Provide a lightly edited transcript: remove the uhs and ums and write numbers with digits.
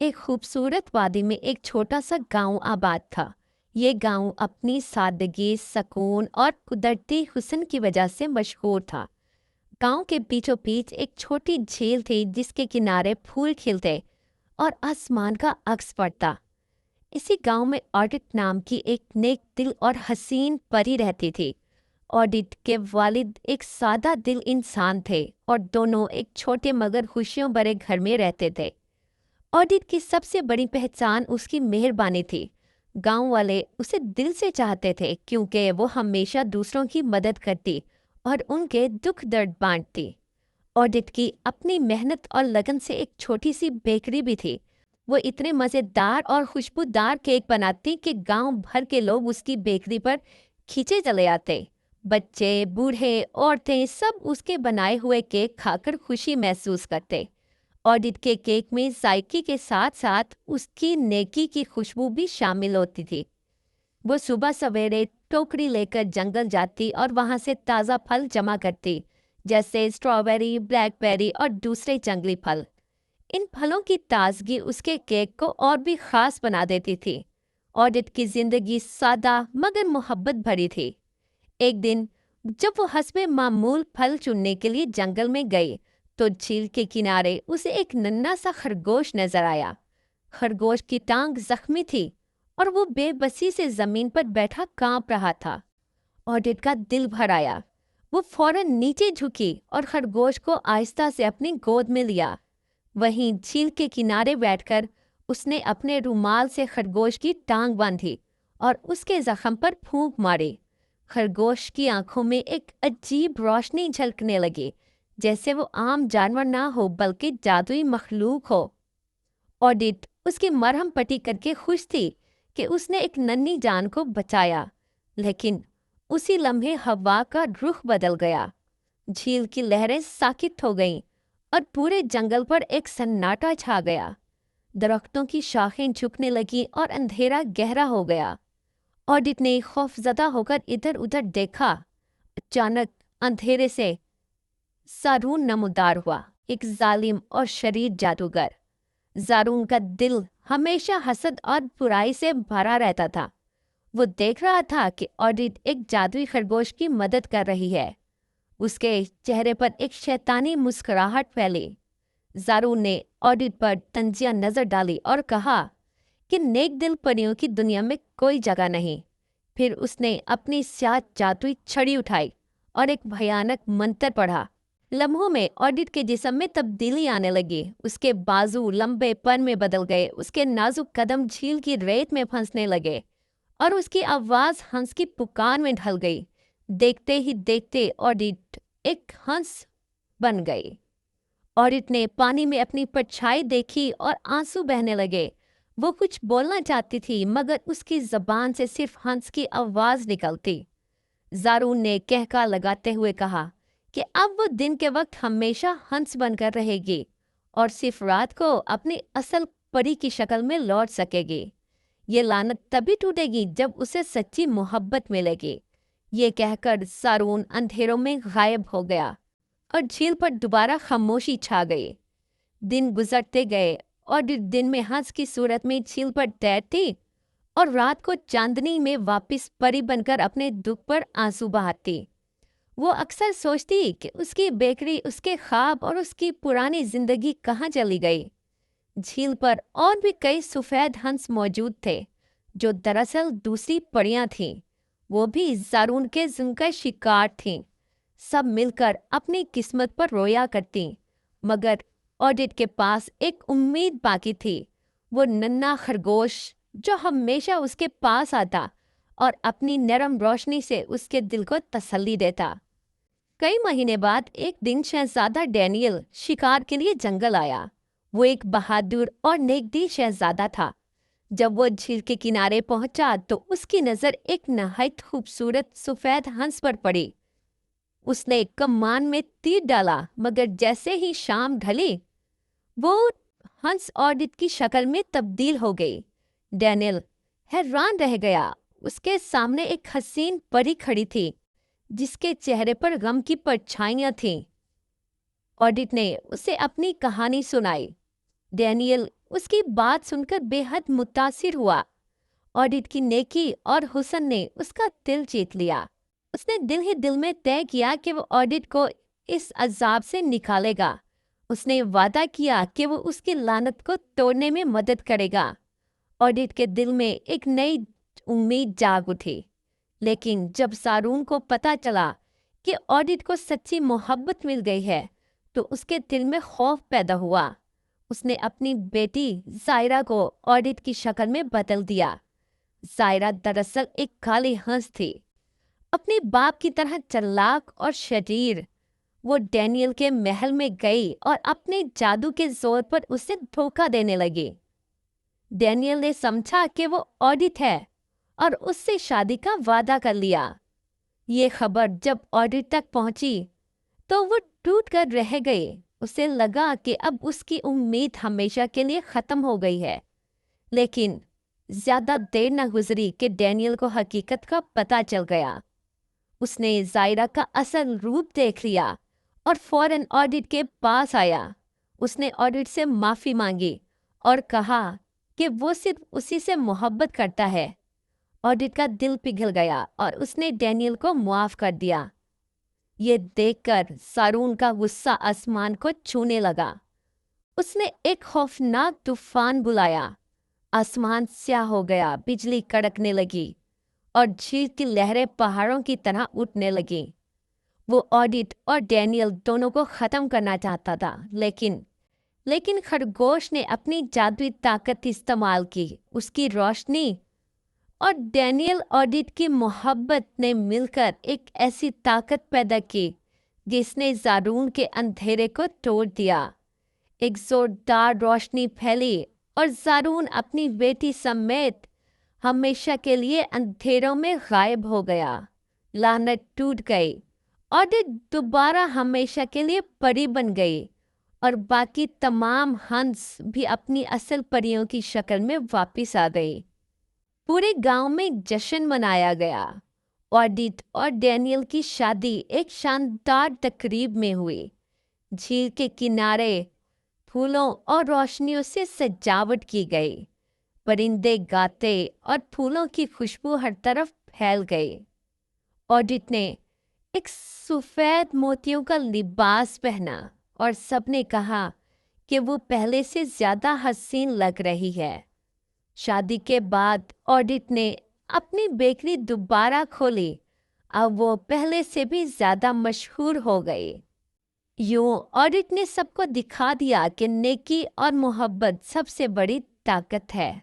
एक खूबसूरत वादी में एक छोटा सा गांव आबाद था। ये गांव अपनी सादगी, सुकून और कुदरती हुस्न की वजह से मशहूर था। गांव के बीचों बीच एक छोटी झील थी जिसके किनारे फूल खिलते और आसमान का अक्स पड़ता। इसी गांव में ऑडिट नाम की एक नेक दिल और हसीन परी रहती थी। ऑडिट के वालिद एक सादा दिल इंसान थे और दोनों एक छोटे मगर खुशियों भरे घर में रहते थे। ऑडिट की सबसे बड़ी पहचान उसकी मेहरबानी थी। गांव वाले उसे दिल से चाहते थे क्योंकि वो हमेशा दूसरों की मदद करती और उनके दुख दर्द बांटती। ऑडिट की अपनी मेहनत और लगन से एक छोटी सी बेकरी भी थी। वो इतने मज़ेदार और खुशबूदार केक बनाती कि गांव भर के लोग उसकी बेकरी पर खींचे चले आते। बच्चे, बूढ़े, औरतें सब उसके बनाए हुए केक खाकर खुशी महसूस करते। ऑडिट के केक में जायके के साथ साथ उसकी नेकी की खुशबू भी शामिल होती थी। वो सुबह सवेरे टोकरी लेकर जंगल जाती और वहां से ताज़ा फल जमा करती, जैसे स्ट्रॉबेरी, ब्लैकबेरी और दूसरे जंगली फल। इन फलों की ताजगी उसके केक को और भी खास बना देती थी। ऑडिट की जिंदगी सादा मगर मोहब्बत भरी थी। एक दिन जब वो हस्बे मामूल फल चुनने के लिए जंगल में गई तो झील के किनारे उसे एक नन्हा सा खरगोश नजर आया। खरगोश की टांग जख्मी थी और वो बेबसी से जमीन पर बैठा कांप रहा था। ऑडिट का दिल भर आया। वो फौरन नीचे झुकी और खरगोश को आहिस्ता से अपनी गोद में लिया। वहीं झील के किनारे बैठकर उसने अपने रुमाल से खरगोश की टांग बांधी और उसके जख्म पर फूंक मारी। खरगोश की आंखों में एक अजीब रोशनी झलकने लगी, जैसे वो आम जानवर ना हो बल्कि जादुई मखलूक हो। ऑडिट उसकी मरहम पट्टी करके खुश थी कि उसने एक नन्ही जान को बचाया, लेकिन उसी लम्हे हवा का रुख बदल गया। झील की लहरें साकित हो गईं और पूरे जंगल पर एक सन्नाटा छा गया। दरख्तों की शाखें झुकने लगी और अंधेरा गहरा हो गया। ऑडिट ने खौफजदा होकर इधर उधर देखा। अचानक अंधेरे से सारून नमूदार हुआ, एक जालिम और शरीर जादूगर। जारून का दिल हमेशा हसद और बुराई से भरा रहता था। वो देख रहा था कि ऑडिट एक जादुई खरगोश की मदद कर रही है। उसके चेहरे पर एक शैतानी मुस्कुराहट फैली। जारून ने ऑडिट पर तंजिया नजर डाली और कहा कि नेक दिल परियों की दुनिया में कोई जगह नहीं। फिर उसने अपनी स्याह जादुई छड़ी उठाई और एक भयानक मंत्र पढ़ा। लम्हों में ऑडिट के जिस्म में तब्दीली आने लगी। उसके बाजू लंबे पर में बदल गए, उसके नाजुक कदम झील की रेत में फंसने लगे और उसकी आवाज हंस की पुकार में ढल गई। देखते ही देखते ऑडिट एक हंस बन गई। ऑडिट ने पानी में अपनी परछाई देखी और आंसू बहने लगे। वो कुछ बोलना चाहती थी मगर उसकी जबान से सिर्फ हंस की आवाज निकलती। जारून ने कहका लगाते हुए कहा कि अब वो दिन के वक्त हमेशा हंस बनकर रहेगी और सिर्फ रात को अपनी असल परी की शक्ल में लौट सकेगी। ये लानत तभी टूटेगी जब उसे सच्ची मोहब्बत मिलेगी। ये कहकर जारून अंधेरों में गायब हो गया और झील पर दोबारा खामोशी छा गई। दिन गुजरते गए और दिन में हंस की सूरत में झील पर तैरती और रात को चांदनी में वापस परी बनकर अपने दुख पर आंसू बहाती। वो अक्सर सोचती कि उसकी बेकरी, उसके ख्वाब और उसकी पुरानी जिंदगी कहाँ चली गई। झील पर और भी कई सफेद हंस मौजूद थे जो दरअसल दूसरी परियां थीं। वो भी जारून के जुल्म का शिकार थीं। सब मिलकर अपनी किस्मत पर रोया करती, मगर ऑडिट के पास एक उम्मीद बाकी थी। वो नन्हा खरगोश जो हमेशा उसके पास आता और अपनी नरम रोशनी से उसके दिल को तसल्ली देता। कई महीने बाद एक दिन शहजादा डैनियल शिकार के लिए जंगल आया। वो एक बहादुर और नेकदिल शहजादा था। जब वो झील के किनारे पहुंचा तो उसकी नजर एक नहायत खूबसूरत सफेद हंस पर पड़ी। उसने कमान में तीर डाला, मगर जैसे ही शाम ढली वो हंस ऑडिट की शक्ल में तब्दील हो गई। डैनियल हैरान रह गया। उसके सामने एक हसीन परी खड़ी थी जिसके चेहरे पर गम की परछाइयां थीं। ऑडिट ने उसे अपनी कहानी सुनाई। डैनियल उसकी बात सुनकर बेहद मुतासिर हुआ। ऑडिट की नेकी और हुस्न ने उसका दिल जीत लिया। उसने दिल ही दिल में तय किया कि वो ऑडिट को इस अजाब से निकालेगा। उसने वादा किया कि वो उसकी लानत को तोड़ने में मदद करेगा। ऑडिट के दिल में एक नई उम्मीद जाग उठी। लेकिन जब सारून को पता चला कि ऑडिट को सच्ची मोहब्बत मिल गई है, तो उसके दिल में खौफ पैदा हुआ। उसने अपनी बेटी जायरा को ऑडिट की शक्ल में बदल दिया। जायरा दरअसल एक काली हंस थी, अपने बाप की तरह चालाक और शरीर। वो डैनियल के महल में गई और अपने जादू के जोर पर उसे धोखा देने लगी। डैनियल ने समझा कि वो ऑडिट है और उससे शादी का वादा कर लिया। ये खबर जब ऑडिट तक पहुंची तो वो टूट कर रह गई। उसे लगा कि अब उसकी उम्मीद हमेशा के लिए खत्म हो गई है। लेकिन ज्यादा देर न गुजरी कि डैनियल को हकीकत का पता चल गया। उसने जायरा का असल रूप देख लिया और फौरन ऑडिट के पास आया। उसने ऑडिट से माफी मांगी और कहा कि वो सिर्फ उसी से मोहब्बत करता है। ऑडिट का दिल पिघल गया और उसने डैनियल को मुआफ कर दिया। ये देखकर सारून का गुस्सा आसमान को छूने लगा। उसने एक खौफनाक तूफान बुलाया। आसमान स्याह हो गया, बिजली कड़कने लगी और झील की लहरें पहाड़ों की तरह उठने लगीं। वो ऑडिट और डैनियल दोनों को खत्म करना चाहता था, लेकिन खरगोश ने अपनी जादुई ताकत इस्तेमाल की। उसकी रोशनी और डैनियल ऑडिट की मोहब्बत ने मिलकर एक ऐसी ताकत पैदा की जिसने ज़ारून के अंधेरे को तोड़ दिया। एक जोरदार रोशनी फैली और ज़ारून अपनी बेटी समेत हमेशा के लिए अंधेरों में गायब हो गया। लानत टूट गई। ऑडिट दोबारा हमेशा के लिए परी बन गई और बाकी तमाम हंस भी अपनी असल परियों की शक्ल में वापस आ गई। पूरे गांव में जश्न मनाया गया। ऑडिट और डैनियल की शादी एक शानदार तकरीब में हुई। झील के किनारे फूलों और रोशनियों से सजावट की गई। परिंदे गाते और फूलों की खुशबू हर तरफ फैल गई। ऑडिट ने एक सफेद मोतियों का लिबास पहना और सबने कहा कि वो पहले से ज्यादा हसीन लग रही है। शादी के बाद ऑडिट ने अपनी बेकरी दोबारा खोली। अब वो पहले से भी ज्यादा मशहूर हो गई। यूं ऑडिट ने सबको दिखा दिया कि नेकी और मोहब्बत सबसे बड़ी ताकत है।